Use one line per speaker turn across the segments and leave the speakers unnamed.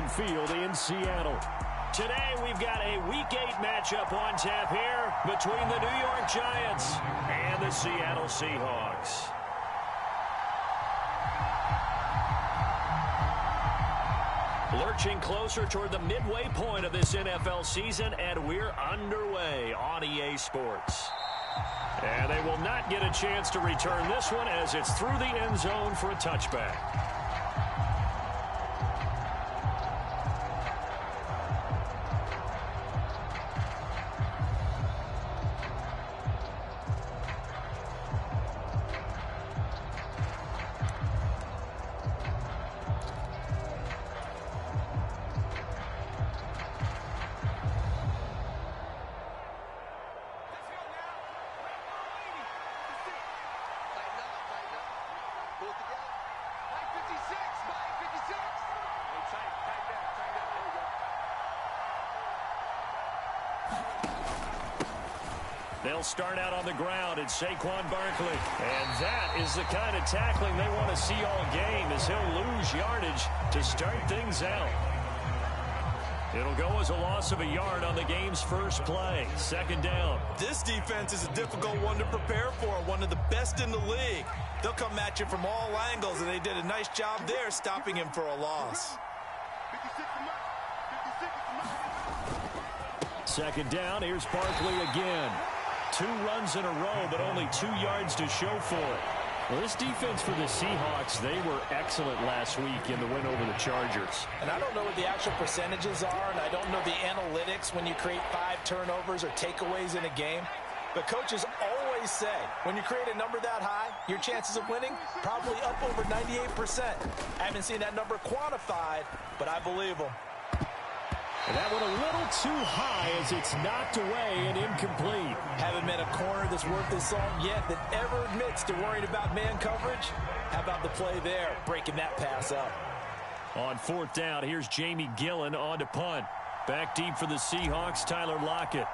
Lumen Field in Seattle. Today, we've got a Week 8 matchup on tap here between the New York Giants and the Seattle Seahawks. Lurching closer toward the midway point of this NFL season, and we're underway on EA Sports. And they will not get a chance to return this one as it's through the end zone for a touchback. They'll start out on the ground. It's Saquon Barkley. And that is the kind of tackling they want to see all game, as he'll lose yardage to start things out. It'll go as a loss of a yard on the game's first play. Second down.
This defense is a difficult one to prepare for, one of the best in the league. They'll come at you from all angles, and they did a nice job there stopping him for a loss.
Second down. Here's Barkley again. 2 runs in a row, but only 2 yards to show for it. Well, this defense for the Seahawks, they were excellent last week in the win over the Chargers.
And I don't know what the actual percentages are, and I don't know the analytics when you create 5 turnovers or takeaways in a game. But coaches always say, when you create a number that high, your chances of winning probably up over 98%. I haven't seen that number quantified, but I believe them.
And that one a little too high as it's knocked away and incomplete.
Haven't met a corner that's worth his salt yet that ever admits to worrying about man coverage. How about the play there, breaking that pass up?
On 4th down, here's Jamie Gillen on to punt. Back deep for the Seahawks, Tyler Lockett.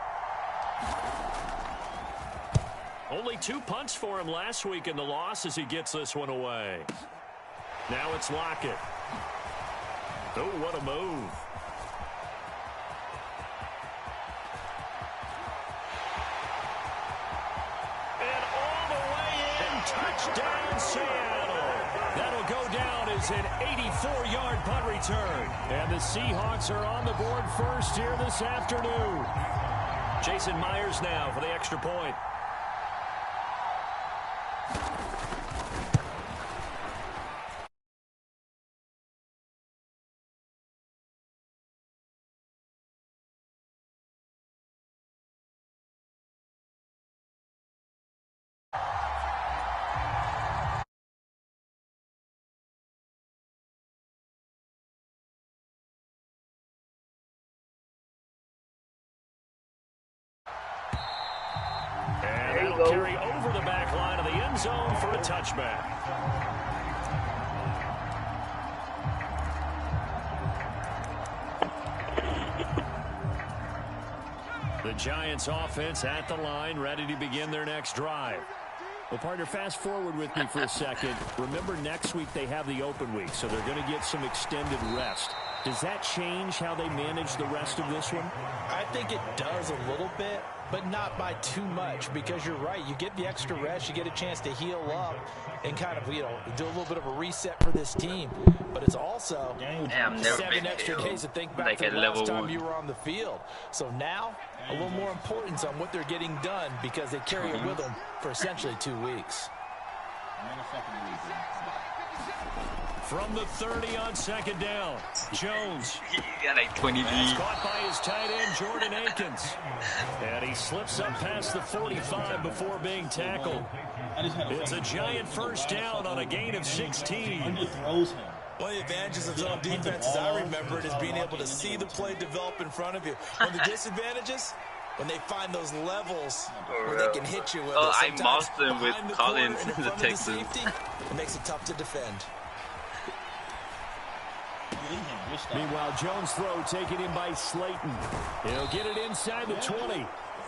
Only 2 punts for him last week in the loss as he gets this one away. Now it's Lockett. Oh, what a move. Touchdown, Seattle. That'll go down as an 84-yard punt return. And the Seahawks are on the board first here this afternoon. Jason Myers now for the extra point. Carry over the back line of the end zone for a touchback. The Giants offense at the line, ready to begin their next drive. Well, partner, fast forward with me for a second. Remember, next week they have the open week, so they're going to get some extended rest. Does that change how they manage the rest of this one?
I think it does a little bit, but not by too much, because you're right. You get the extra rest. You get a chance to heal up and kind of, do a little bit of a reset for this team. But it's also 7 extra days to think back to the last time you were on the field. So now, a little more importance on what they're getting done because they carry it with them for essentially 2 weeks.
From the 30 on second down, Jones.
Yeah, like 20
That's caught by his tight end, Jordan Akins. And he slips up past the 45 before being tackled. It's a giant first down on a gain of 16.
One of the advantages of zone defense, as I remember it, is being able to see the play develop in front of you. One of the disadvantages, when they find those levels where they can hit you with it.
I moused them with Collins in the Texans.
It makes it tough to defend.
Meanwhile, Jones' throw taken in by Slayton. He'll get it inside the 20.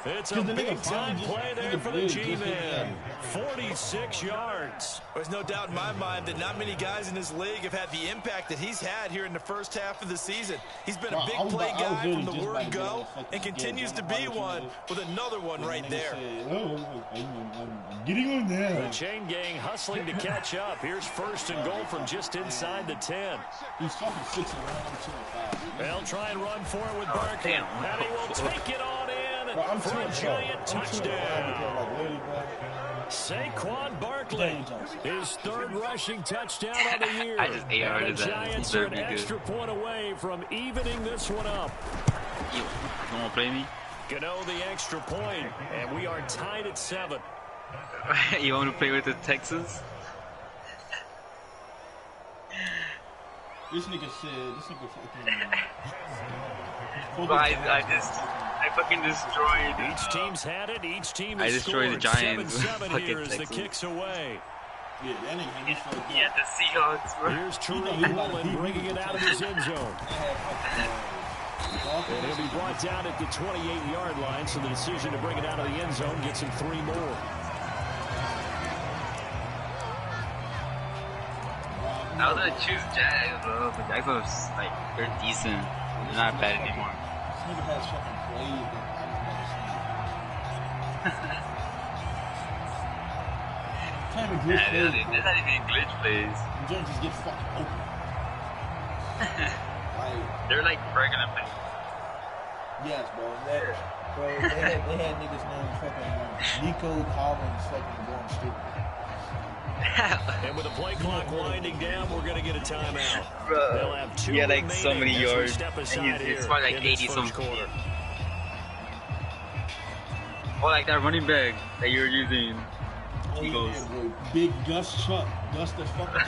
It's a big-time play there for the G-Man. 46 yards.
There's no doubt in my mind that not many guys in this league have had the impact that he's had here in the first half of the season. He's been a big play guy from the word go and continues to be one with another one right there.
Getting on there.
The chain gang hustling to catch up. Here's first and goal from just inside the 10.
He's talking 6 around 2
They'll try and run for it with Barkley. And he will take it on in for a giant touchdown. Saquon Barkley, his third rushing touchdown of the year.
I just AR'd
the Giants are an extra point away from evening this one up.
You want to play me?
Gano the extra point, and we are tied at 7.
You want to play with the Texans?
This nigga fucking...
I fucking destroyed.
Each team's had it. Each team
I
has
destroyed the Giants.
7-7 here as the kicks away.
Yeah, that nigga.
Yeah, the Seahawks, bro.
Here's Tariq Woolen bringing it out of his end zone. And he'll be brought down at the 28-yard line, so the decision to bring it out of the end zone gets him 3 more.
I was gonna choose Jags, bro, but Jags are like, they're decent. They're not bad anymore.
This nigga has fucking played that I've never seen.
There's not even glitch plays.
Jones just gets fucking open.
They're like regular plays.
Yes, bro. They had niggas named fucking Nico Collins fucking going stupid.
And with the play clock winding down, we're going to get a timeout.
Bro,
they'll have 2
he had like so many yards.
It's
probably like 80 some quarter. Oh, like that running back that you're using. Eagles.
Yeah, big Gus Chuck. Gus the fucking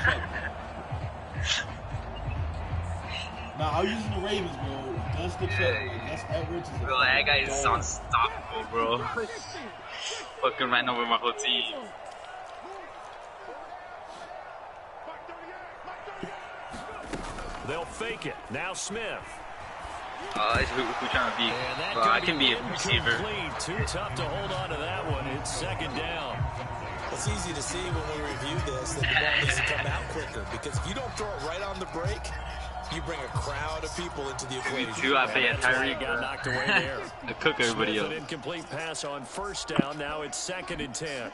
Chuck. Nah, I'm using the Ravens, bro. Gus the Chuck. Gus Edwards is
bro, that guy is unstoppable, bro. Fucking ran over my whole team.
They'll fake it. Now Smith.
Who trying to be? I can be a receiver.
Too tough to hold on to that one. It's second down.
It's easy to see when we review this that the ball needs to come out quicker, because if you don't throw it right on the break, you bring a crowd of people into the equation.
Me too, I play a Tyreek.
Got knocked away there.
To cook everybody
Smith,
up.
An incomplete pass on first down. Now it's 2nd and 10.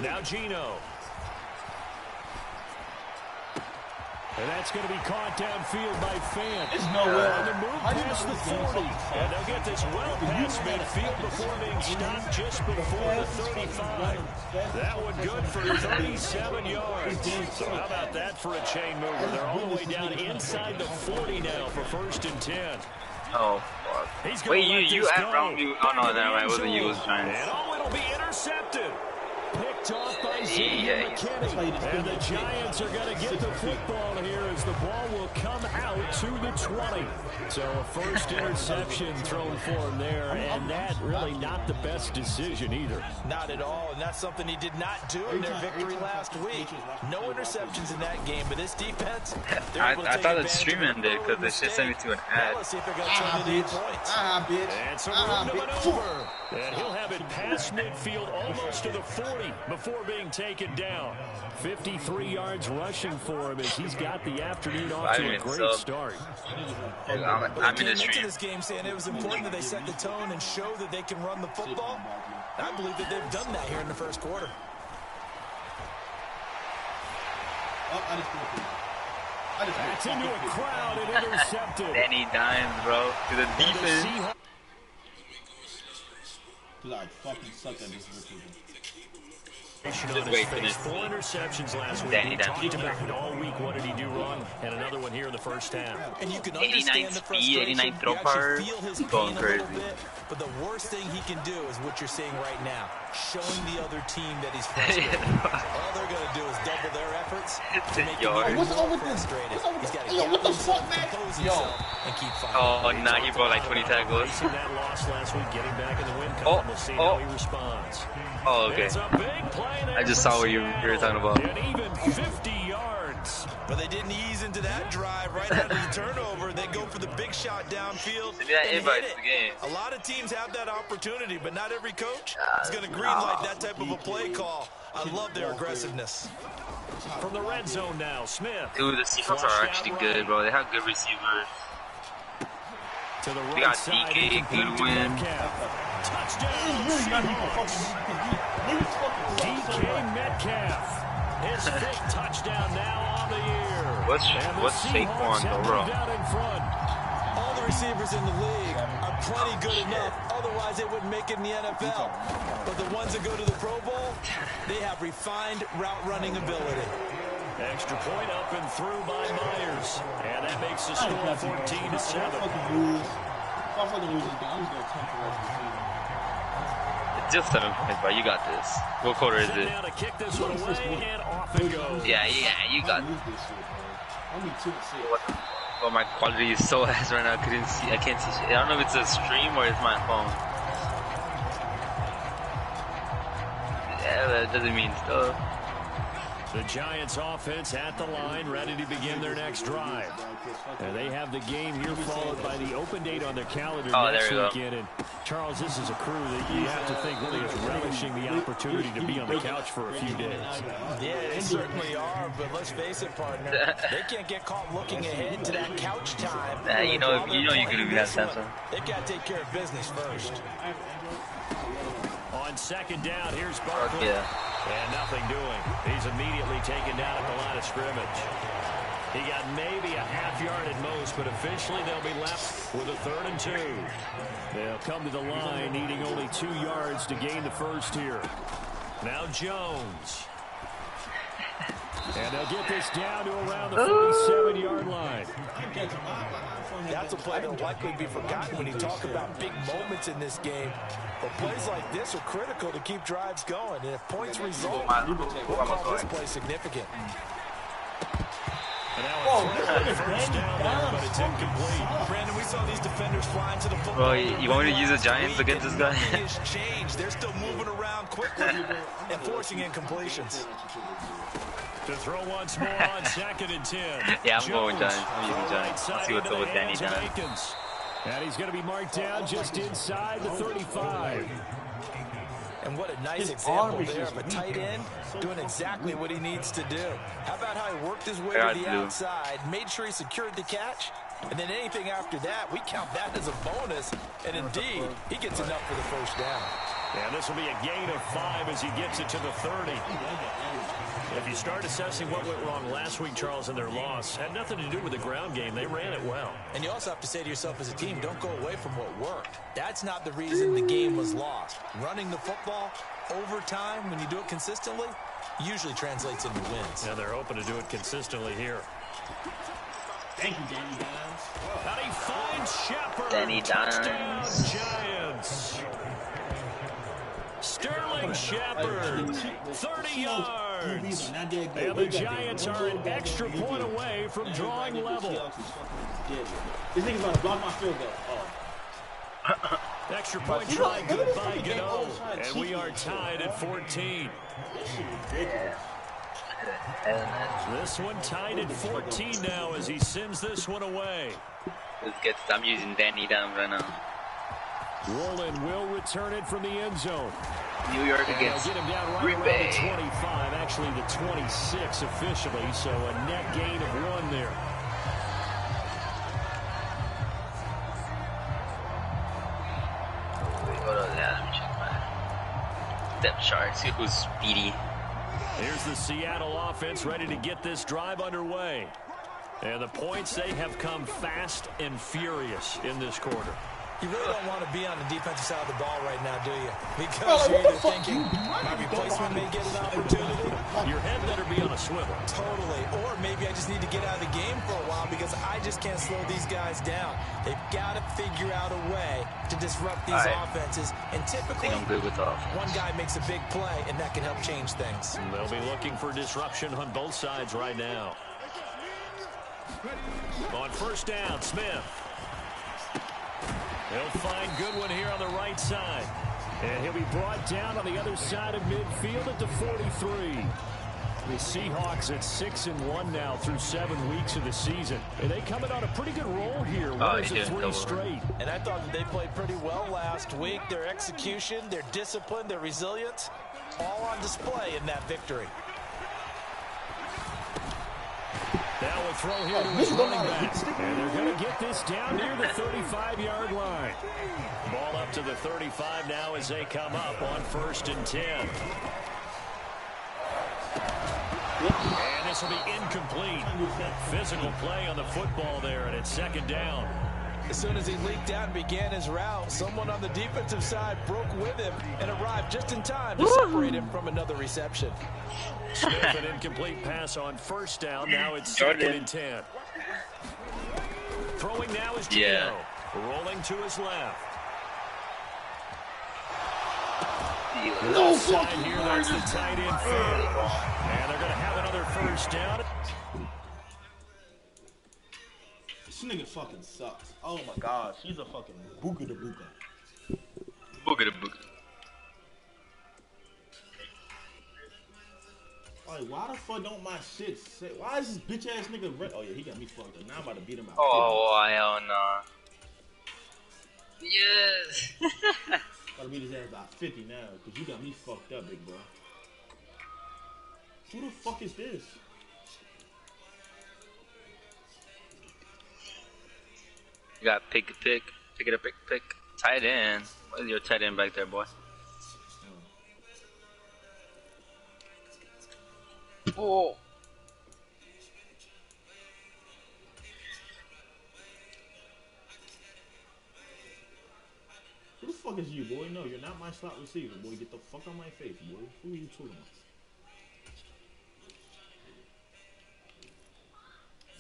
Now Geno. And that's going to be caught downfield by Fant.
There's no way.
On the move past the 40. And they'll get this well past midfield before being stopped just before the 35. That one good for 37 yards. So how about that for a chain mover? They're all the way down inside the 40 now for 1st and 10.
Oh, fuck. Wait, you at round you? Oh, no, never mind. It wasn't you. It was Giants.
And oh, it'll be intercepted. Picked off by Xavier McKinney. And the Giants are going to get the football here as the ball will come out to the 20. So a first interception thrown for him there, and that really not the best decision either.
Not at all, and that's something he did not do in their victory last week. No interceptions in that game, but this defense,
I thought the stream ended because they just sent me to an ad.
Let's see if they're going to turn into 8 points.
And some room to maneuver. And he'll have it past midfield almost to the 40 before being taken down. 53 yards rushing for him as he's got the afternoon off to a great start.
I'm in the stream.
This game saying it was important that they set the tone and show that they can run the football. I believe that they've done that here in the first quarter.
That's into a crowd and intercepted.
Danny Dimes, bro. To the defense.
I fucking suck at this receiver.
Just wait for this. 4 interceptions last week. We talked about it all week. What did he do wrong? And another one here in the first half.
And you can
89 speed, 89 throw power. Going crazy.
But the worst thing he can do is what you're seeing right now, showing the other team that he's frustrated. All they're going to do is double their efforts to make him even more frustrated. He's got to get himself, compose himself, and keep fighting.
Oh, nah, he brought like 20 tackles.
Facing that loss last week, getting back in the win column. We'll see how he responds.
Oh, okay. I just saw what you were talking about.
And even 50 yards.
But they didn't ease into that drive right out of the turnover. They go for the
big shot downfield
Maybe that
and
invite
hit
the game.
it. A lot of teams have that opportunity, but not every coach is going to green light that type of a play call. I love their aggressiveness.
From the red zone now, Smith.
Dude, the Seahawks are actually good, bro. They have good receivers.
To the right
We got
side,
DK, Goodwin.
Touchdown. DK Metcalf. His fifth touchdown now on the year.
What's Saquon though, bro?
All the receivers in the league are plenty good enough, otherwise they wouldn't make it in the NFL. But the ones that go to the Pro Bowl, they have refined route running ability.
Extra point up and through by Myers. And that makes the score 14-7.
It's just 7 points, bro. You got this. What quarter is it?
Now to kick this one away, and off it goes.
Yeah, you got it. Well, my quality is so ass right now. I can't see shit. I don't know if it's a stream or it's my phone. Yeah, that doesn't mean stuff.
The Giants offense at the line, ready to begin their next drive. And they have the game here followed by the open date on their calendar next weekend. And Charles, this is a crew that you have to think really is relishing the opportunity to be on the couch for a few days.
Yeah, they certainly are, but let's face it, partner. They can't get caught looking ahead to that couch time.
You know you're gonna be that Samsung.
They've got to take care of business first.
On second down, here's Barkley.
Yeah.
And nothing doing. He's immediately taken down at the line of scrimmage. He got maybe a half yard at most, but officially they'll be left with a 3rd and 2. They'll come to the line needing only 2 yards to gain the first here. Now Jones. And they'll get this down to around the 47-yard line.
That's a play that'll likely be forgotten when you talk about big moments in this game. But plays like this are critical to keep drives going. And if points result, we'll call this play significant.
First down there, but it's incomplete.
Brandon, we saw these defenders flying to the football.
Bro, you want me to use the Giants against this guy?
They're still moving around quickly and forcing incompletions.
To throw once more on 2nd and 10.
Yeah, I'm going Giants. I'm using Giants. Let's see what's up with Danny Dimes.
And he's going to be marked down just inside the 35.
And what a nice example there of a tight end doing exactly what he needs to do. How about how he worked his way to the outside, made sure he secured the catch, and then anything after that, we count that as a bonus. And indeed, he gets enough for the first down.
And this will be a gain of 5 as he gets it to the 30. If you start assessing what went wrong last week, Charles, in their loss, had nothing to do with the ground game. They ran it well.
And you also have to say to yourself as a team, don't go away from what worked. That's not the reason the game was lost. Running the football over time, when you do it consistently, usually translates into wins.
And they're hoping to do it consistently here.
Thank you, Danny Dimes.
How do you find Shepard?
Danny
Dimes. Giants. Sterling Shepard, 30 yards. And the Giants are an extra point away from drawing level.
This nigga's about to block my field goal.
Extra point try good by Gano. And we are tied at 14. This one tied at 14 now as he sends this one away.
I'm using Danny Dimes right now.
Woolen will return it from the end zone.
New York against Green Bay.
25, actually the 26 officially, so a net gain of 1 there.
Hold on, let me check my depth chart, see who's speedy.
Here's the Seattle offense ready to get this drive underway. And the points, they have come fast and furious in this quarter.
You really don't want to be on the defensive side of the ball right now, do you? Because you're either thinking, my replacement may get an opportunity.
Your head better be on a swivel.
Totally. Or maybe I just need to get out of the game for a while because I just can't slow these guys down. They've got to figure out a way to disrupt these offenses. And typically,
I'm good with
one guy makes a big play, and that can help change things.
They'll be looking for disruption on both sides right now. On first down, Smith. He'll find Goodwin here on the right side. And he'll be brought down on the other side of midfield at the 43. The Seahawks at 6-1 now through 7 weeks of the season. And they coming on a pretty good roll here. Winners of 3 straight.
And I thought that they played pretty well last week. Their execution, their discipline, their resilience, all on display in that victory.
Now we'll throw here to his running back. And they're going to get this down near the 35-yard line. Ball up to the 35 now as they come up on 1st and 10. And this will be incomplete. Physical play on the football there, and it's 2nd down.
As soon as he leaked out and began his route, someone on the defensive side broke with him and arrived just in time to separate him from another reception.
Smith, an incomplete pass on 1st down. Now it's 2nd and 10. Throwing now is Gio. Rolling to his left. Left side here, that's the tight end field. And they're going to have another 1st down.
This nigga fucking sucks. Oh my gosh, he's a fucking booga da booga.
Booga da booga.
Like, why the fuck don't my shit say? Why is this bitch ass nigga red? Oh yeah, he got me fucked up. Now I'm about to beat him out.
Oh, hell no. Yes.
Gotta beat his ass by 50 now, cause you got me fucked up, big bro. Who the fuck is this?
You got pick it up, pick. Tight end. Where's your tight end back there, boy? Oh.
Who the fuck is you, boy? No, you're not my slot receiver, boy. Get the fuck out my face, boy. Who are you talking about?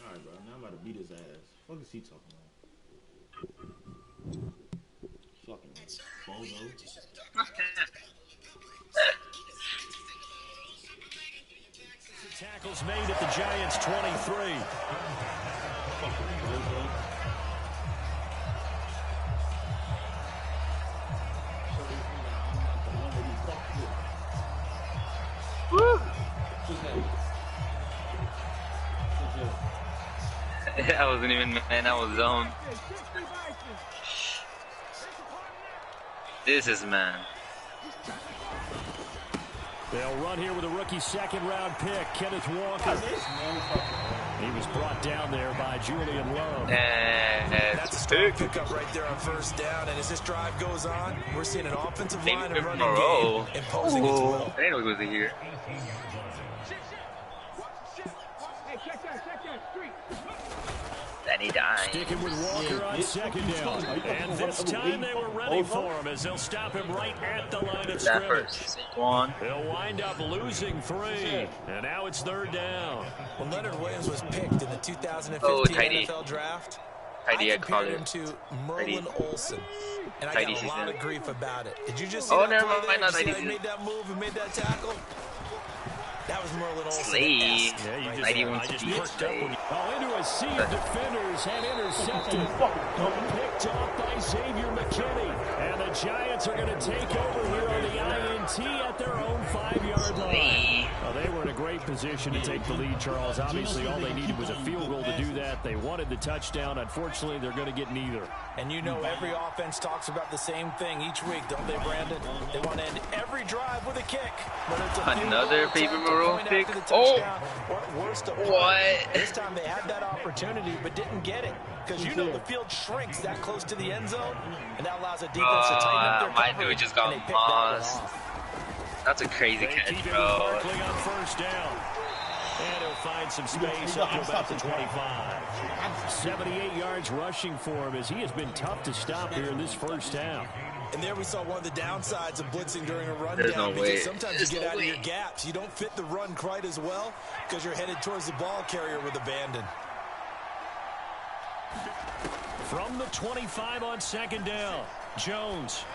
Alright, bro. Now I'm about to beat his ass. What the fuck is he talking about? Fucking bozo.
Tackles made at the Giants' 23.
Fucking bozo.
Woo! I wasn't even, man, I was zoned. This is man.
They'll run here with a rookie 2nd-round pick, Kenneth Walker. He was brought down there by Julian Love.
That's a strong pickup right there on 1st down. And as this drive goes on, we're seeing an offensive line and running game imposing its will.
I didn't know he was here. Then he died.
Sticking with Walker on 2nd down. And this time they were ready for him as they'll stop him right at the line of scrimmage. They'll wind up losing 3. And now it's 3rd down.
When Leonard Williams was picked in the 2015 NFL draft, I compared him to Merlin Olsen. And I got a lot of grief about it. Did you just see that play there? See how he made that move and made that tackle? That was Merlin Olsen.
Yeah, you just perked up when into a sea of defenders and intercepted. Picked off by Xavier McKinney. And the Giants are going to take over here on the INT at their own 5-yard line. Well, they were in a great position to take the lead, Charles. Obviously, all they needed was a field goal to do that. They wanted the touchdown. Unfortunately, they're going to get neither.
And you know every offense talks about the same thing each week, don't they, Brandon? They want to end every drive with a kick.
Another paper maroon pick. What?
This time they had that opportunity but didn't get it. Because you know the field shrinks that close to the end zone, and that allows a defense to tighten up their coverage.
My dude just got lost. That's a crazy catch, bro.
Barkley on 1st down. And he'll find some space up to about the 25. 78 yards rushing for him as he has been tough to stop here in this 1st down.
And there we saw one of the downsides of blitzing during a run down, because sometimes you get out of your gaps. You don't fit the run quite as well because you're headed towards the ball carrier with abandon.
From the 25 on 2nd down, Jones.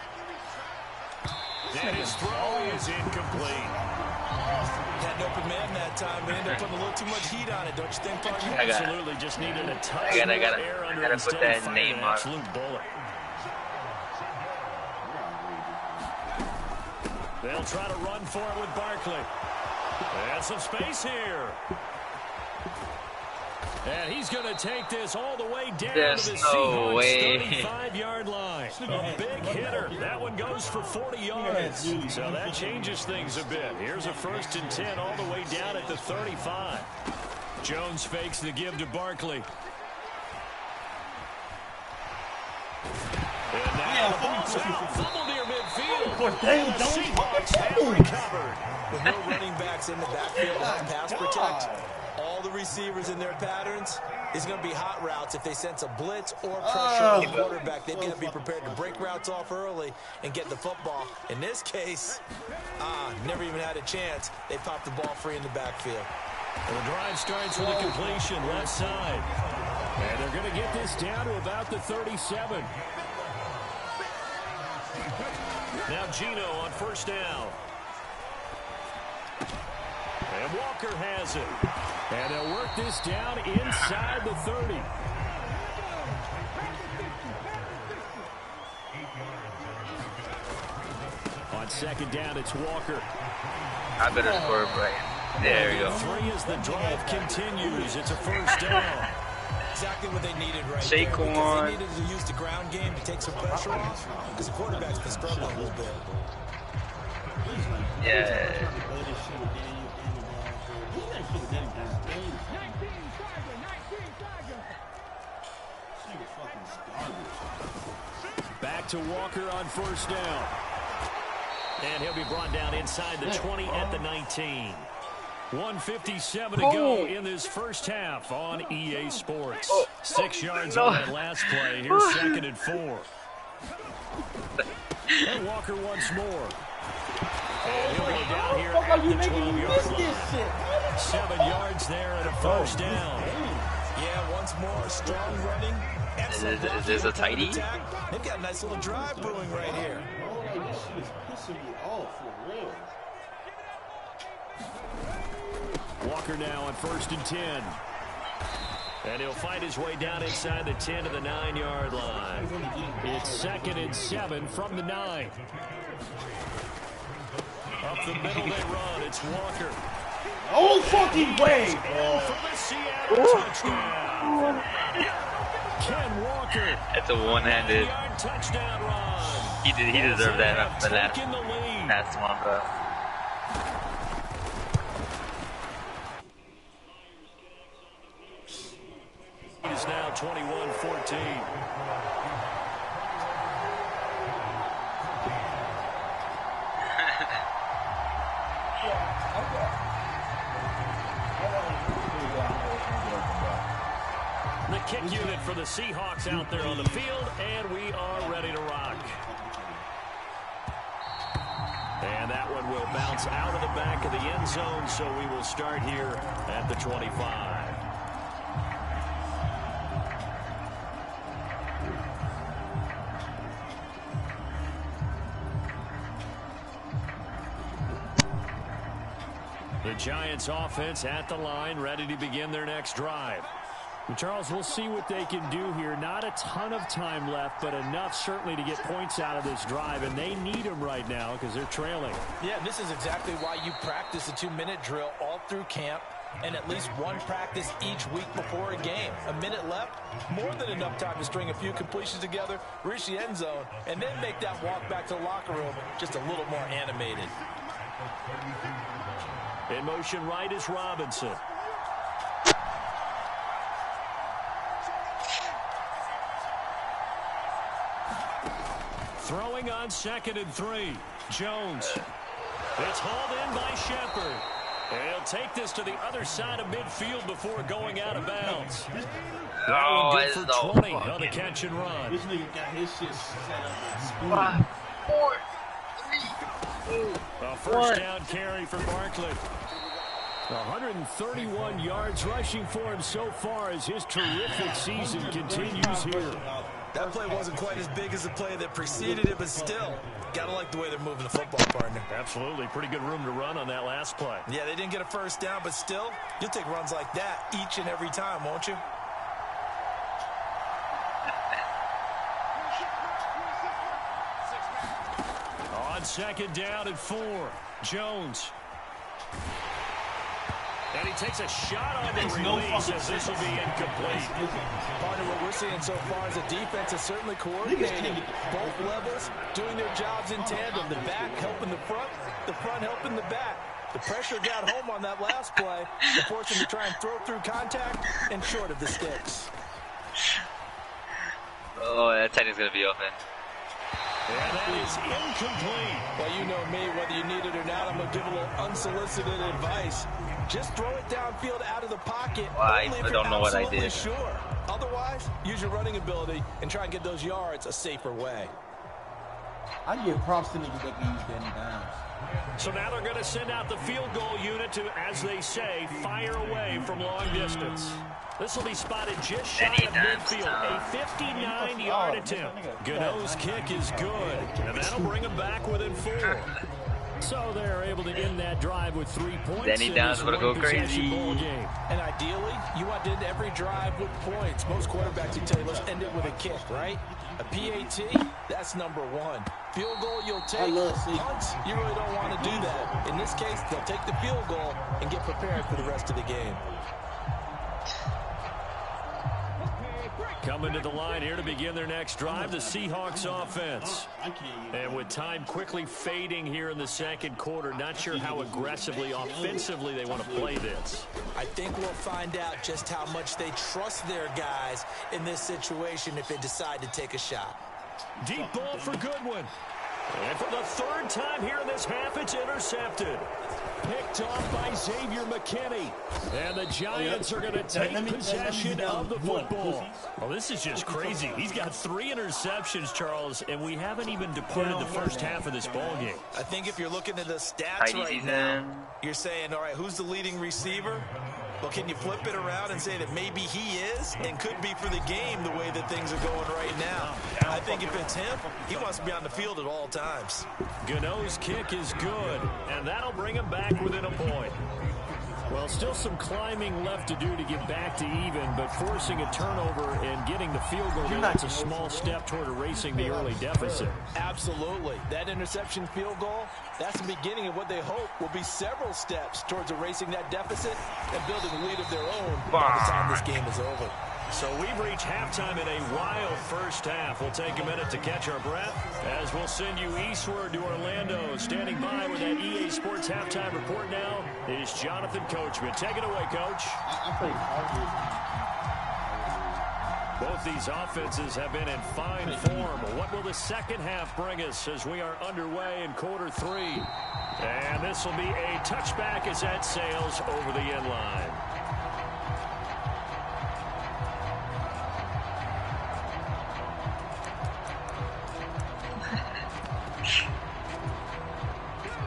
And his throw is incomplete.
Had an open man that time. They ended up putting a little too much heat on it, don't you think, Parker?
Absolutely, just needed a touch more air under
I gotta put that name on.
Absolute bullet. They'll try to run for it with Barkley. And some space here. And he's going to take this all the way down to the Seahawks 35-yard line. A big hitter. That one goes for 40 yards. So that changes things a bit. Here's a 1st and 10 all the way down at the 35. Jones fakes the give to Barkley. And now the ball's out. Fumble near midfield. The Seahawks have recovered.
With no running backs in the backfield to pass protect, all the receivers in their patterns is going to be hot routes. If they sense a blitz or pressure on the quarterback, they've got to be prepared to break routes off early and get the football. In this case, never even had a chance. They popped the ball free in the backfield.
The drive starts with a completion left side. And they're going to get this down to about the 37. Now Gino on 1st down. And Walker has it. And they'll work this down inside the 30. On 2nd down, it's Walker.
I better score right. There you go.
3 as the drive continues. It's a 1st down.
Exactly what they needed right
Saquon.
there. They needed to use the ground game to take some pressure off because the quarterback's been struggling a little bit.
Yeah.
Back to Walker on 1st down. And he'll be brought down inside the 20 at the 19. 1:57 to go in this first half on EA Sports. 6 yards on that last play. Here's 2nd and 4. And Walker once more. And he'll go down here at the 12-yard line. 7 yards there and a 1st down.
Yeah, once more, strong running.
Is this a tighty?
They've got a nice little drive brewing right here.
This shit is pissing me off for real.
Walker now on 1st and 10. And he'll fight his way down inside the 10 to the 9-yard line. It's 2nd and 7 from the 9. Up the middle they run. It's Walker.
Oh, fucking way, bro.
For the Seattle touchdown. Ken Walker.
That's a one-handed.
Touchdown run.
He deserved that after that.
Taking the lead.
That's one, bro.
It is now 21-14. The kick unit for the Seahawks out there on the field, and we are ready to rock. And that one will bounce out of the back of the end zone, so we will start here at the 25. The Giants offense at the line, ready to begin their next drive. And Charles, we'll see what they can do here. Not a ton of time left, but enough certainly to get points out of this drive, and they need them right now because they're trailing.
Yeah, this is exactly why you practice a 2-minute drill all through camp and at least one practice each week before a game. A minute left, more than enough time to string a few completions together, reach the end zone, and then make that walk back to the locker room just a little more animated.
In motion right is Robinson. Throwing on 2nd and 3. Jones. It's hauled in by Shepard. And he'll take this to the other side of midfield before going out of bounds. That one good for 20 on the catch and run.
This nigga got his shit set up.
5, 4, 3, 2,
A first down carry for Barkley. 131 yards rushing for him so far as his terrific season continues here.
That play wasn't quite as big as the play that preceded it, but still, gotta like the way they're moving the football, partner.
Absolutely. Pretty good room to run on that last play.
Yeah, they didn't get a first down, but still, you'll take runs like that each and every time, won't you?
On 2nd down and 4, Jones. And he takes a shot on the release as this will be incomplete.
Part of what we're seeing so far is the defense is certainly coordinated. Both levels doing their jobs in tandem. The back helping the front helping the back. The pressure got home on that last play to force him to try and throw through contact and short of the sticks.
Oh, that tight is going to be open.
And that is incomplete.
Well, you know me, whether you need it or not, I'm going to give a little unsolicited advice. Just throw it downfield out of the pocket.
Well, I don't know what I did.
Sure. Otherwise, use your running ability and try and get those yards a safer way.
I give props to niggas that can use Danny Dimes.
So now they're going to send out the field goal unit to, as they say, fire away from long distance. This will be spotted just shy of midfield. A 59-yard attempt. Gano's kick is good, and that'll bring them back within 4. So they're able to end that drive with 3 points.
Danny Dimes going to go crazy.
And ideally, you want to end every drive with points. Most quarterbacks would tell you, let's end it with a kick, right? A PAT, that's number 1. Field goal, you'll take. Punts, you really don't want to do that. In this case, they'll take the field goal and get prepared for the rest of the game.
Coming to the line here to begin their next drive, the Seahawks offense. And with time quickly fading here in the second quarter, not sure how aggressively, offensively they want to play this.
I think we'll find out just how much they trust their guys in this situation if they decide to take a shot.
Deep ball for Goodwin. And for the 3rd time here in this half, it's intercepted. Picked off by Xavier McKinney. And the Giants are going to take possession of the football. Well, this is just crazy. He's got 3 interceptions, Charles, and we haven't even departed the first half of this ball game.
I think if you're looking at the stats right now, you're saying, all right, who's the leading receiver? Well, can you flip it around and say that maybe he is and could be for the game the way that things are going right now? I think if it's him, he wants to be on the field at all times.
Gano's kick is good, and that'll bring him back within a point. Well, still some climbing left to do to get back to even, but forcing a turnover and getting the field goal, that's a small step toward erasing the early deficit.
Absolutely. That interception field goal, that's the beginning of what they hope will be several steps towards erasing that deficit and building a lead of their own by the time this game is over.
So we've reached halftime in a wild first half. We'll take a minute to catch our breath as we'll send you eastward to Orlando. Standing by with that EA Sports halftime report now is Jonathan Coachman. Take it away, Coach. Both these offenses have been in fine form. What will the second half bring us as we are underway in quarter 3? And this will be a touchback as that sails over the end line.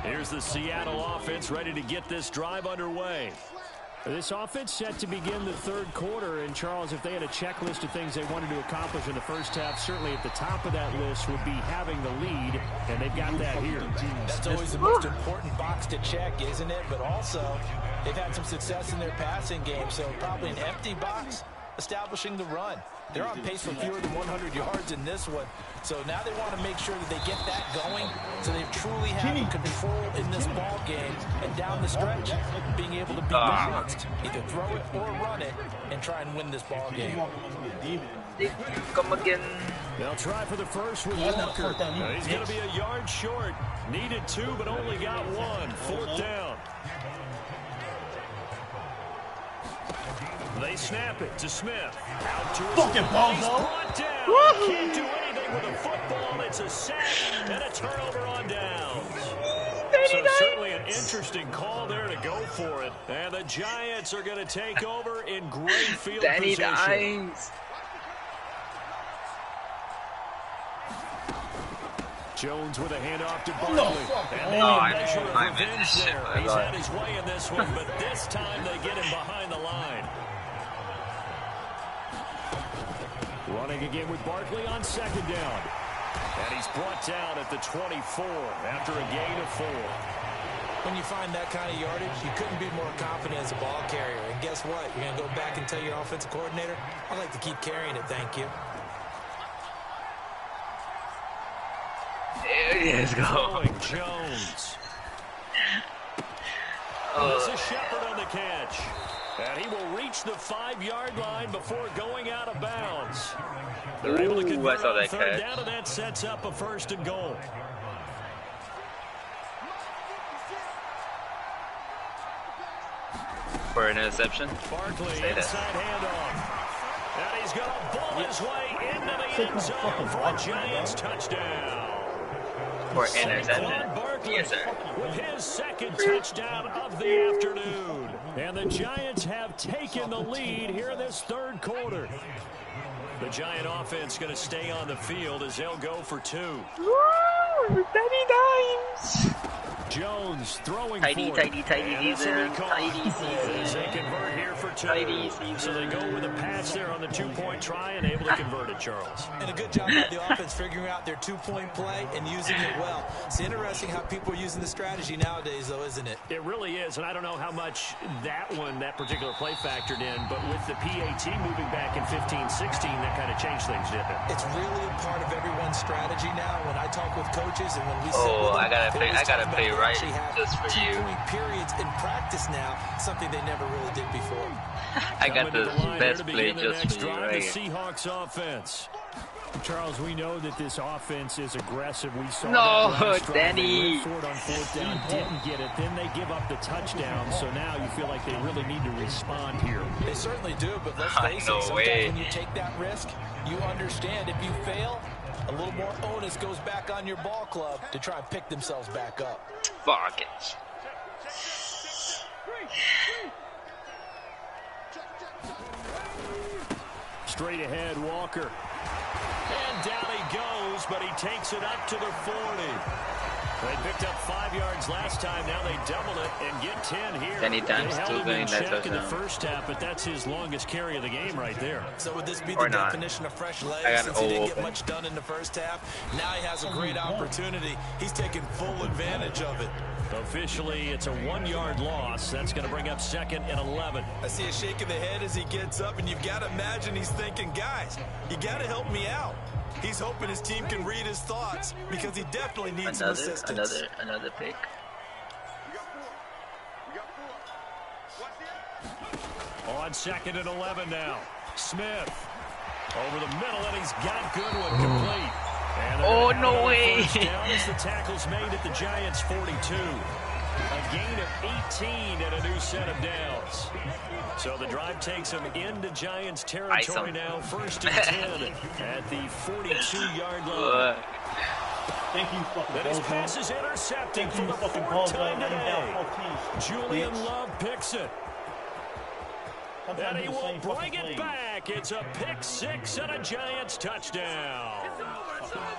Here's the Seattle offense ready to get this drive underway. This offense set to begin the 3rd quarter, and Charles, if they had a checklist of things they wanted to accomplish in the first half, certainly at the top of that list would be having the lead, and they've got that here.
That's always the most important box to check, isn't it? But also, they've had some success in their passing game, so probably an empty box establishing the run. They're on pace for fewer than 100 yards in this one. So now they want to make sure that they get that going so they truly have control in this ball game and down the stretch, being able to be balanced, either throw it or run it and try and win this ball game.
Come again.
They'll try for the first with Walker. He's going to be a yard short. Needed 2, but only got 1. 4th down. They snap it to Smith. Out to his
fucking ball,
brought down. Can't do anything with a football. It's a sack and a turnover on downs. So certainly an interesting call there to go for it. And the Giants are going to take over in great field position. Jones with a handoff to Barkley. And they measure of revenge there. He's had his way in this one, but this time they get him behind the line. Running again with Barkley on 2nd down. And he's brought down at the 24 after a gain of 4.
When you find that kind of yardage, you couldn't be more confident as a ball carrier. And guess what? You're going to go back and tell your offensive coordinator, I'd like to keep carrying it, thank you.
Let's go.
Jones. This is Shepard on the catch. And he will reach the 5-yard line before going out of bounds. They're able to convert on third down, and that sets up a 1st and goal.
For an interception.
Barkley inside handoff. And he's going to ball his way into the end zone for a Giants touchdown.
For interception. Yes, sir.
With his 2nd touchdown of the afternoon. And the Giants have taken the lead here in this 3rd quarter. The Giant offense going to stay on the field as they'll go for 2.
Woo! 30 dimes.
Jones throwing
tidy
for
season. Tidy season.
As they convert here for 2. So they go with a pass there on the 2-point try and able to convert it, Charles.
And a good job by the offense figuring out their 2-point play and using it well. It's interesting how people are using the strategy nowadays, though, isn't it?
It really is, and I don't know how much that particular play factored in, but with the PAT moving back in 15-16, that kind of changed things, didn't it?
It's really a part of everyone's strategy now. When I talk with coaches and when we sit
Oh,
with them,
I gotta play right just for you.
2-point periods in practice now, something they never really did before.
I got the best play just for you
right
right
here. The Seahawks offense. Charles, we know that this offense is aggressive. We saw
that Danny.
They went for it on 4th down, didn't get it. Then they give up the touchdown. So now you feel like they really need to respond here.
They certainly do, but let's face it. Sometimes when you take that risk, you understand if you fail, a little more onus goes back on your ball club to try and pick themselves back up.
Fuck it.
Straight ahead, Walker. And down he goes, but he takes it up to the 40. They picked up 5 yards last time. Now they doubled it and get 10 here.
Any times
they
still getting that touchdown
in the first half, but that's his longest carry of the game right there.
So would this be the definition of fresh legs since he didn't get much done in the first half? Now he has a great opportunity. He's taking full advantage of it.
Officially, it's a 1-yard loss. That's going to bring up 2nd and 11.
I see a shake of the head as he gets up, and you've got to imagine he's thinking, guys, you got to help me out. He's hoping his team can read his thoughts because he definitely needs some assistance.
Another pick.
On 2nd and 11 now. Smith over the middle, and he's got Goodwin complete.
Oh, no way.
Down as the tackle's made at the Giants' 42. A gain of 18 and a new set of downs. So the drive takes him into Giants territory now. 1st and 10 at the 42-yard line.
Thank you, fucking
But his pass is intercepted for the 4th time today. Julian Love picks it. And he will bring it back. It's a pick 6 and a Giants touchdown.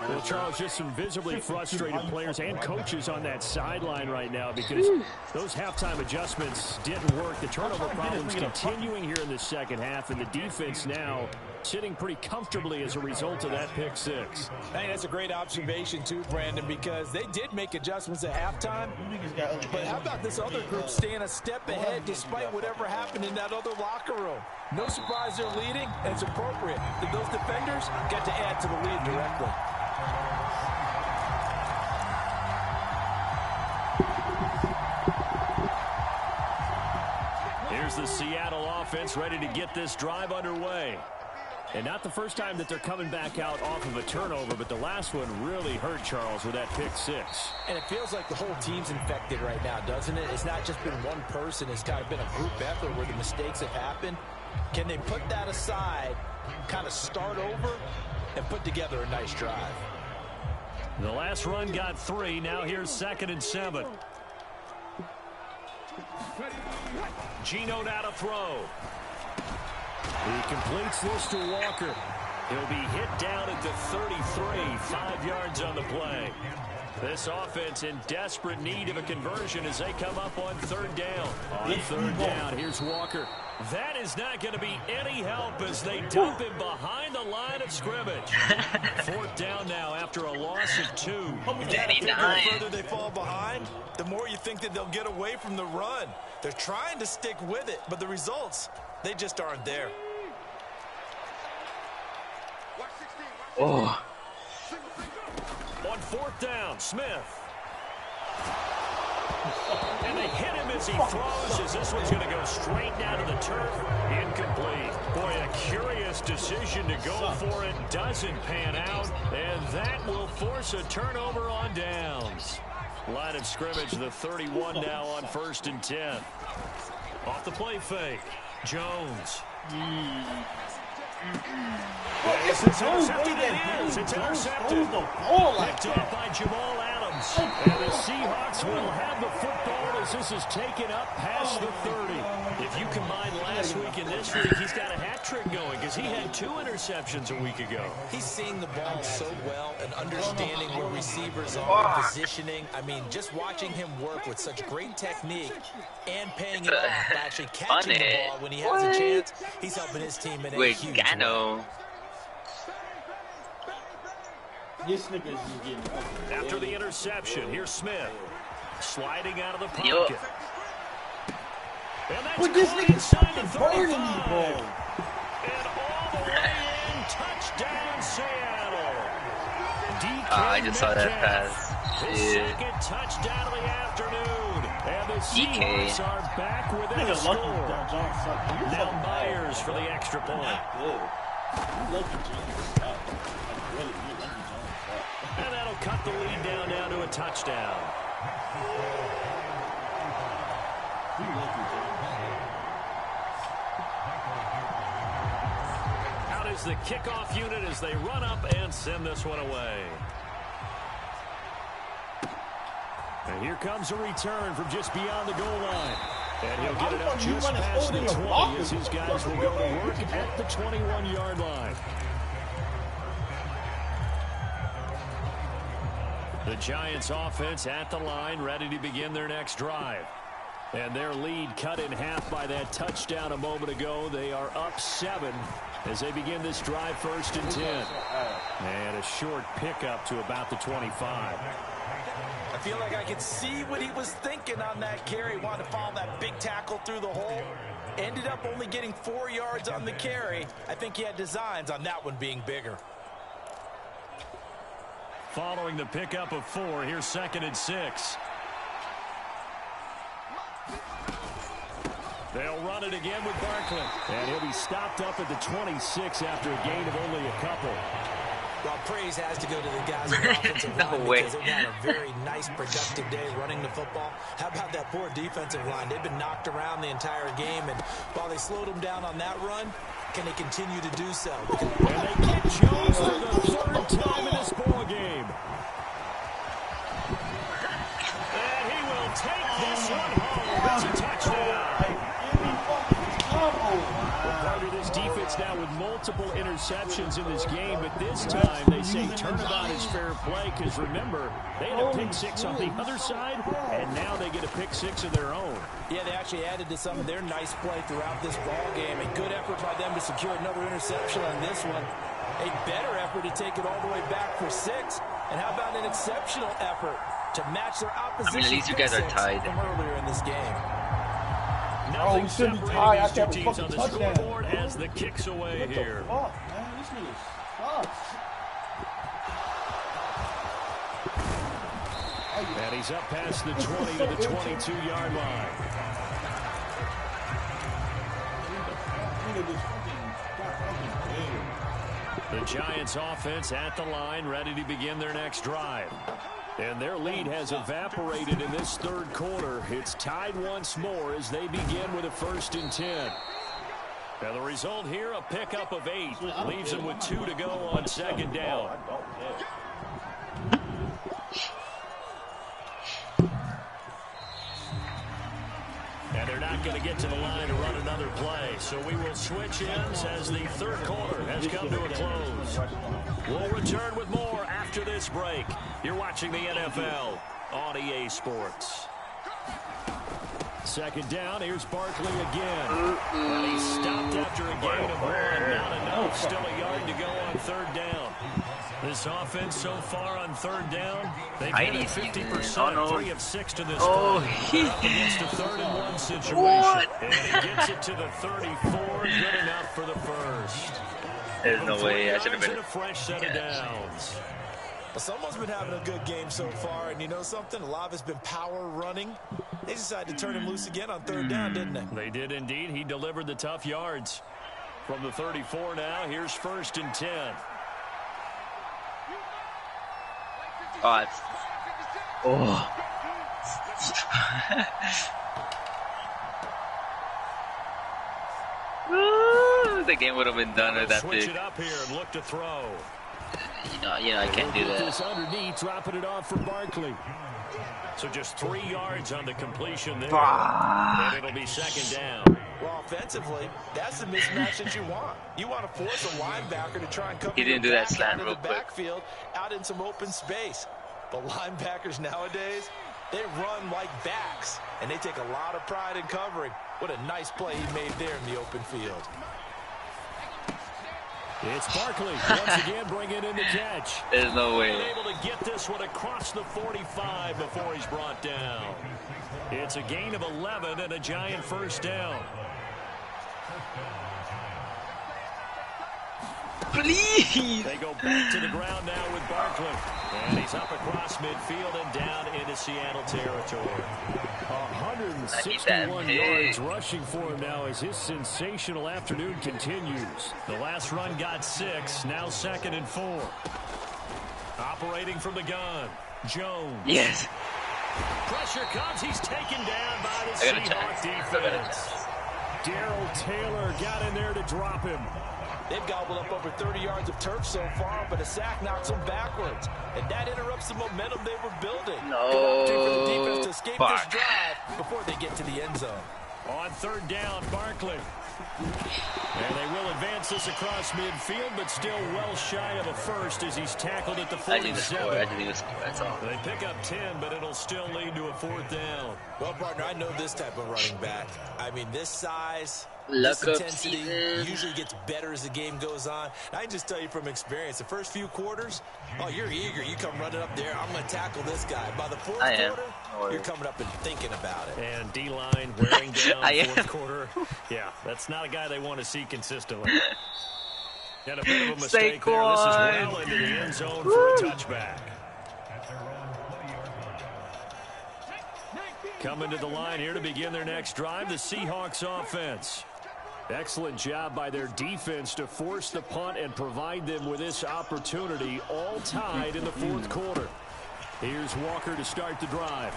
Well, Charles, just some visibly frustrated players and coaches on that sideline right now because those halftime adjustments didn't work. The turnover problems continuing here in the 2nd half, and the defense now sitting pretty comfortably as a result of that pick 6.
I think that's a great observation too, Brandon, because they did make adjustments at halftime. But how about this other group staying a step ahead despite whatever happened in that other locker room? No surprise they're leading, and it's appropriate that those defenders get to add to the lead directly.
Here's the Seattle offense ready to get this drive underway. And not the first time that they're coming back out off of a turnover, but the last one really hurt Charles with that pick 6.
And it feels like the whole team's infected right now, doesn't it? It's not just been one person. It's kind of been a group effort where the mistakes have happened. Can they put that aside, kind of start over, and put together a nice drive?
The last run got 3. Now here's 2nd and 7. Geno now to throw. He completes this to Walker. He'll be hit down at the 33, 5 yards on the play. This offense in desperate need of a conversion as they come up on 3rd down. On 3rd down, here's Walker. That is not going to be any help as they dump him behind the line of scrimmage. 4th down now after a loss of 2.
The further they fall behind, the more you think that they'll get away from the run. They're trying to stick with it, but the results, they just aren't there.
On 4th down, Smith. And they hit him as he throws, as this one's going to go straight down to the turf. Incomplete. Boy, a curious decision to go for it. Doesn't pan out, and that will force a turnover on downs. Line of scrimmage, the 31 now on 1st and 10. Off the play fake. Jones. It's intercepted. It's intercepted. Picked up by Jamal Adams. And the Seahawks will have the football as this is taken up past the 30. If you combine last week and this week, he's got a hat trick going because he had 2 interceptions a week ago.
He's seeing the ball so well and understanding where receivers are, positioning. I mean, just watching him work with such great technique and paying it off, actually catching the ball when he has a chance. He's helping his team in a huge way.
This nigga's getting
after the interception, here's Smith sliding out of the pocket. And that's
this nigga
inside the 35.
And
all the way in, touchdown Seattle.
I just saw that pass.
His second touchdown of the afternoon. And the Seahawks are back within a score. Now Myers for the extra point. And that'll cut the lead down now to a touchdown. Out is the kickoff unit as they run up and send this one away. And here comes a return from just beyond the goal line. And he'll get it up just past the 20 as his guys will go to work at the 21-yard line. The Giants offense at the line, ready to begin their next drive. And their lead cut in half by that touchdown a moment ago. They are up 7 as they begin this drive 1st and 10. And a short pickup to about the 25.
I feel like I can see what he was thinking on that carry. Wanted to follow that big tackle through the hole. Ended up only getting 4 yards on the carry. I think he had designs on that one being bigger.
Following the pickup of 4, here's 2nd and 6. They'll run it again with Barkley. And he'll be stopped up at the 26 after a gain of only a couple.
Well, praise has to go to the guys on the offensive line because they've had a very nice, productive day running the football. How about that poor defensive line? They've been knocked around the entire game, and while they slowed them down on that run, can they continue to do so?
And they get Jones for the 3rd time in this ball game. And he will take this one home. It's a touchdown. Part of this defense now with multiple interceptions in this game, but this time they say turnabout is fair play because remember, they had a pick 6 on the other side, and now they get a pick 6 of their own.
Yeah, they actually added to some of their nice play throughout this ball game. A good effort by them to secure another interception on this one. A better effort to take it all the way back for 6. And how about an exceptional effort to match their opposition?
I mean, at least you guys are tied.
From earlier in this game.
Nothing separating these two teams on the scoreboard as the kicks away here.
Fuck, man, this nigga sucks.
And he's up past the 20 to the 22-yard line. The Giants offense at the line, ready to begin their next drive. And their lead has evaporated in this 3rd quarter. It's tied once more as they begin with a 1st and 10. Now the result here, a pickup of 8. Leaves them with 2 to go on 2nd down. And they're not going to get to the line to run another play. So we will switch ends as the 3rd quarter has come to a close. We'll return with more after this break. You're watching the NFL on EA Sports. 2nd down, here's Barkley again. And he's stopped after a gain of 1. Not enough, still a yard to go on 3rd down. This offense so far on 3rd down, they've hit it 50%, 3 of 6 to this point. Against a 3rd and 1 situation. And he gets it to the 34, good enough for the 1st.
There's no way I should have been
a fresh set of downs.
Well, someone's been having a good game so far, and you know something? A lot of it's been power running. They decided to turn him loose again on 3rd down, didn't they?
They did indeed. He delivered the tough yards. From the 34 now, here's 1st and 10.
Oh. The game would have been done with that
Switch
big.
it up here and look to throw.
You know, I can't do that.
This underneath, dropping it off for Barkley. So just 3 yards on the completion there. And it'll be 2nd down.
Well, offensively, that's the mismatch that you want. You want to force a linebacker to try and cover
He didn't do that slant real
the
quick.
backfield out in some open space. But linebackers nowadays, they run like backs, and they take a lot of pride in covering. What a nice play he made there in the open field.
It's Barkley once again bringing in the catch.
There's no way.
Able to get this one across the 45 before he's brought down. It's a gain of 11 and a Giant 1st down.
Please.
They go back to the ground now with Barkley. And he's up across midfield and down into Seattle territory. 161 yards rushing for him now as his sensational afternoon continues. The last run got 6, now 2nd and 4. Operating from the gun, Jones.
Yes.
Pressure comes, he's taken down by the Seahawks defense. Darrell Taylor got in there to drop him.
They've gobbled up over 30 yards of turf so far, but a sack knocks them backwards. And that interrupts the momentum they were building.
No.
Good opportunity for the defense to escape this drive before they get to the end zone.
On 3rd down, Barkley. And they will advance this across midfield, but still well shy of a first as he's tackled at the 47.
I didn't even score, that's all.
They pick up 10, but it'll still lead to a 4th down.
Well, partner, I know this type of running back. I mean, this size,
Luck
this
up
intensity
season.
usually gets better as the game goes on. I can just tell you from experience, the first few quarters, oh, you're eager. You come running up there, I'm going to tackle this guy. By the 4th quarter, you're coming up and thinking about it.
And D-line wearing down 4th quarter. Yeah, that's not a guy they want to see consistently. And a bit of a mistake there. This is well into the end zone for a touchback. Coming to the line here to begin their next drive, the Seahawks offense. Excellent job by their defense to force the punt and provide them with this opportunity, all tied in the 4th quarter. Here's Walker to start the drive.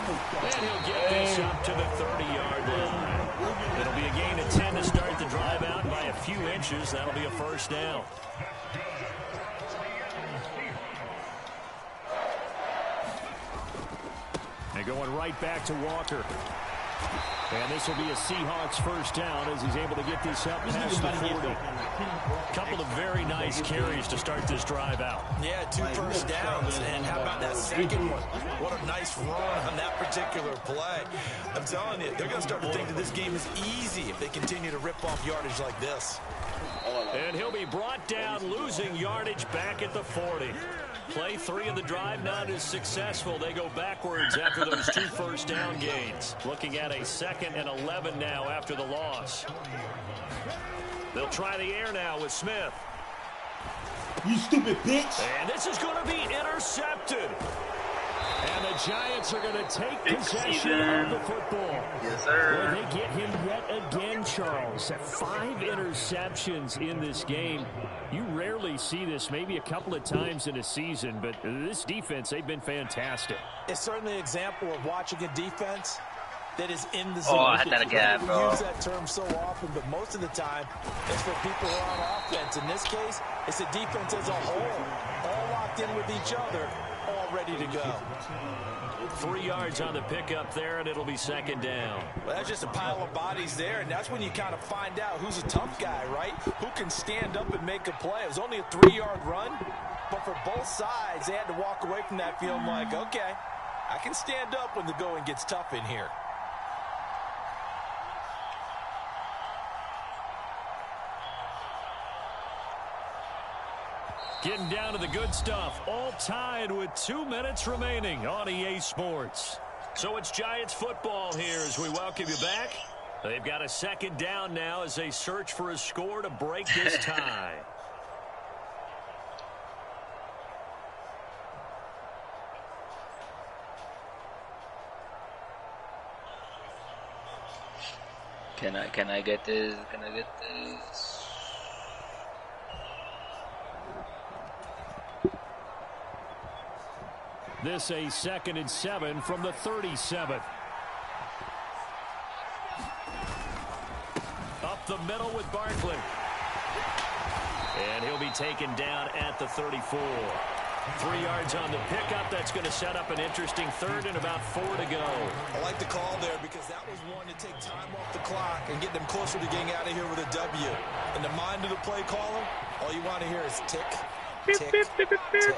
And he'll get this up to the 30-yard line. It'll be a gain of 10 to start the drive out by a few inches. That'll be a 1st down. And going right back to Walker. And this will be a Seahawks 1st down as he's able to get this up past the 40. Couple of very nice carries to start this drive out.
Yeah, 2 first downs. And how about that second one? What a nice run on that particular play. I'm telling you, they're going to start to think that this game is easy if they continue to rip off yardage like this.
And he'll be brought down, losing yardage back at the 40. Play 3 of the drive not as successful. They go backwards after those 2 first down gains. Looking at a 2nd and 11 now after the loss. They'll try the air now with Smith.
You stupid bitch.
And this is going to be intercepted. And the Giants are going to take possession of the football.
Yes, sir.
Well, they get him yet again, Charles. 5 interceptions in this game. You rarely see this, maybe a couple of times in a season, but this defense, they've been fantastic.
It's certainly an example of watching a defense that is in the zone.
Oh, I had that again, bro.
We use that term so often, but most of the time, it's for people who are on offense. In this case, it's a defense as a whole, all locked in with each other, all ready to go.
3 yards on the pickup there, and it'll be 2nd down.
Well, that's just a pile of bodies there, and that's when you kind of find out who's a tough guy, right? Who can stand up and make a play. It was only a 3-yard run, but for both sides, they had to walk away from that feeling like, okay, I can stand up when the going gets tough in here.
Getting down to the good stuff, all tied with 2 minutes remaining on EA Sports. So it's Giants football here as we welcome you back. They've got a 2nd down now as they search for a score to break this tie.
Can I get this? Can I get this?
This a 2nd and 7 from the 37. Up the middle with Barkley. And he'll be taken down at the 34. 3 yards on the pickup. That's going to set up an interesting 3rd and about 4 to go.
I like the call there because that was one to take time off the clock and get them closer to getting out of here with a W. In the mind of the play caller, all you want to hear is tick, tick, tick.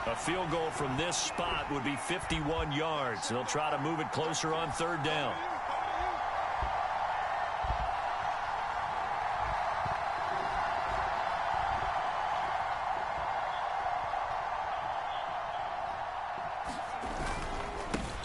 A field goal from this spot would be 51 yards. They'll try to move it closer on 3rd down.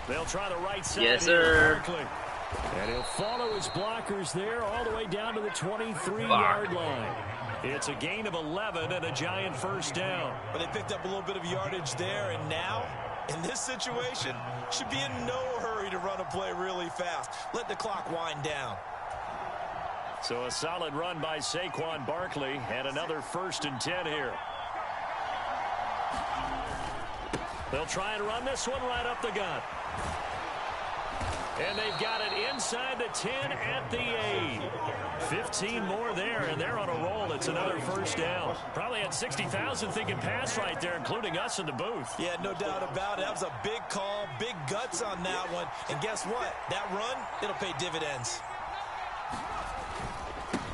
They'll try the right side.
Yes, sir.
And he'll follow his blockers there all the way down to the 23-yard line. It's a gain of 11 and a giant 1st down.
But they picked up a little bit of yardage there, and now, in this situation, should be in no hurry to run a play really fast. Let the clock wind down.
So a solid run by Saquon Barkley and another 1st and 10 here. They'll try and run this one right up the gut. And they've got it inside the 10 at the 8. 15 more there, and they're on a roll. It's another 1st down. Probably had 60,000 thinking pass right there, including us in the booth.
Yeah, no doubt about it. That was a big call, big guts on that one. And guess what? That run, it'll pay dividends.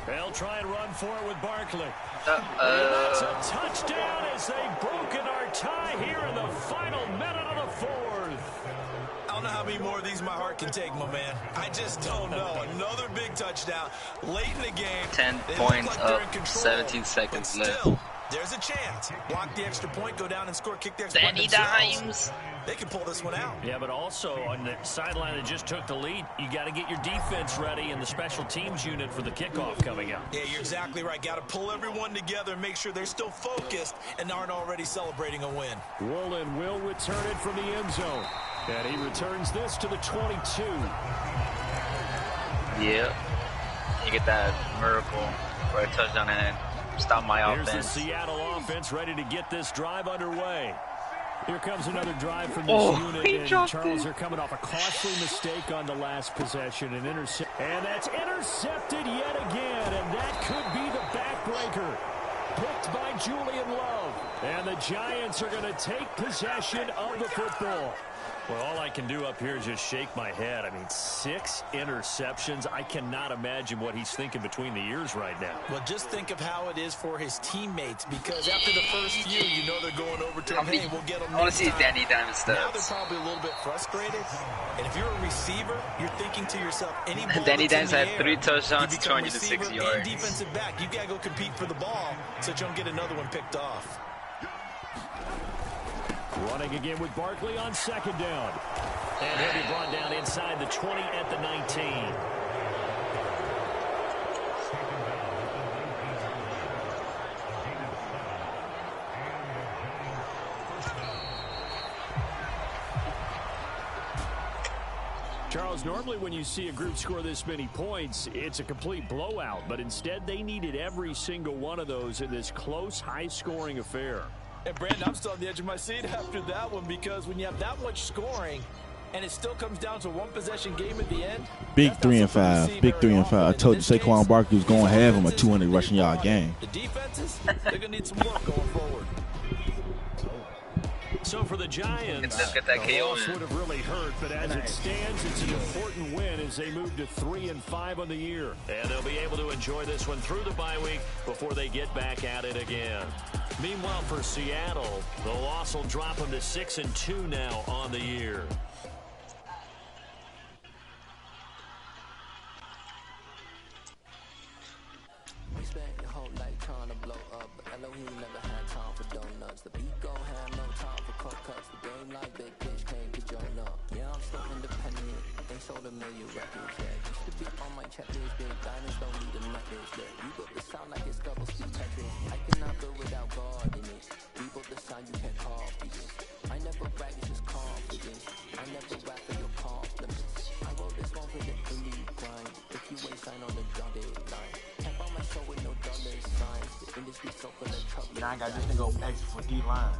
They'll try and run for it with Barkley.
Uh-oh.
That's a touchdown as they've broken our tie here in the final minute of the 4th.
I don't know how many more of these my heart can take, my man. I just don't know. Another big touchdown late in the game.
10 points up, 17 seconds left.
There's a chance. Block the extra point, go down and score, kick the extra point
Danny
themselves.
Dimes.
They can pull this one out.
Yeah, but also on the sideline that just took the lead, you got to get your defense ready and the special teams unit for the kickoff coming up.
Yeah, you're exactly right. Got to pull everyone together and make sure they're still focused and aren't already celebrating a win.
Woolen will return it from the end zone. And he returns this to the 22.
Yep. You get that miracle for a touchdown and stop my offense.
Here's the Seattle offense ready to get this drive underway. Here comes another drive from this unit, and Charles, they're coming off a costly mistake on the last possession. And that's intercepted yet again, and that could be the backbreaker. Picked by Julian Love. And the Giants are going to take possession of the football. Well, all I can do up here is just shake my head. I mean, 6 interceptions. I cannot imagine what he's thinking between the ears right now.
Well, just think of how it is for his teammates, because after the first few, you know they're going over to him. Hey, we'll get them
I want to
next
see
time.
Danny Dimes stats.
Now they're probably a little bit frustrated. And if you're a receiver, you're thinking to yourself, any ball
Danny
that's in
Dimes
the
had
air,
3 touchdowns,
you become
206
receiver
yards.
and defensive back. You got to go compete for the ball so that you don't get another one picked off.
Running again with Barkley on 2nd down. And he'll be brought down inside the 20 at the 19. Charles, normally when you see a group score this many points, it's a complete blowout. But instead, they needed every single one of those in this close, high-scoring affair.
And, Brandon, I'm still on the edge of my seat after that one, because when you have that much scoring and it still comes down to one possession game at the end.
Big 3 and 5. Big 3 and 5. I told you Saquon Barkley was going to have him a 200 rushing yard game.
The defenses, they're going to need some work going forward.
So for the Giants,
Let's get that
the
KO
loss
in.
would have really hurt, but as it stands, it's an important win as they move to 3 and 5 on the year. And they'll be able to enjoy this one through the bye week before they get back at it again. Meanwhile, for Seattle, the loss will drop them to 6 and 2 now on the year.
Sign on
Now I got this nigga go extra for D-line.